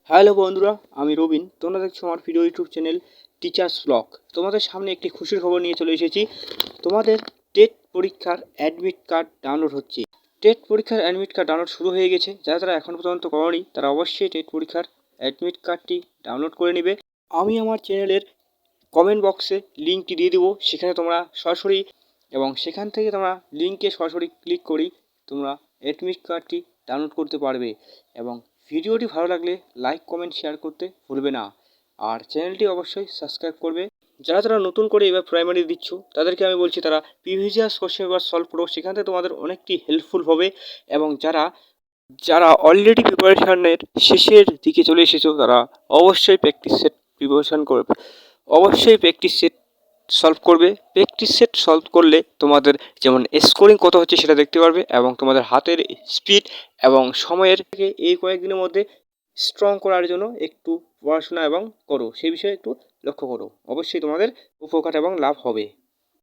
Hello বন্ধুরা, আমি রবিন। তোমরা দেখছো আমার video YouTube channel teachers blog. তোমাদের সামনে একটি খুশির খবর নিয়ে চলে এসেছি। তোমাদের টেট পরীক্ষার অ্যাডমিট কার্ড ডাউনলোড হচ্ছে। টেট পরীক্ষার অ্যাডমিট কার্ড ডাউনলোড শুরু হয়ে গেছে। যারা এখন পর্যন্ত করনি তারা অবশ্যই টেট পরীক্ষার অ্যাডমিট কার্ডটি ডাউনলোড করে নেবে। আমি আমার চ্যানেলের কমেন্ট বক্সে লিঙ্কটি দিয়ে দেবো, সেখানে তোমরা সরাসরি এবং সেখান থেকে তোমরা লিঙ্কে সরাসরি ক্লিক করেই তোমরা অ্যাডমিট কার্ডটি ডাউনলোড করতে পারবে। এবং ভিডিওটি ভালো লাগলে লাইক কমেন্ট শেয়ার করতে ভুলবে না, আর চ্যানেলটি অবশ্যই সাবস্ক্রাইব করবে। যারা নতুন করে এবার প্রাইমারি দিচ্ছ তাদেরকে আমি বলছি তারা প্রিভিয়াস কোশ্চেন পেপার সলভ করো, সেখান থেকে তোমাদের অনেকটি হেল্পফুল হবে। এবং যারা অলরেডি প্রিপারেশানের শেষের দিকে চলে এসেছো তারা অবশ্যই প্র্যাকটিস সেট প্রিপারেশান করবে, অবশ্যই প্র্যাকটিস সেট সলভ করবে। প্র্যাকটিস সেট সলভ করলে তোমাদের যেমন স্কোরিং কত হচ্ছে সেটা দেখতে পারবে, এবং তোমাদের হাতের স্পিড এবং সময়ের থেকে এই কয়েকদিনের মধ্যে স্ট্রং করার জন্য একটু পড়াশোনা এবং করো, সেই বিষয়ে একটু লক্ষ্য করো। অবশ্যই তোমাদের উপকার এবং লাভ হবে।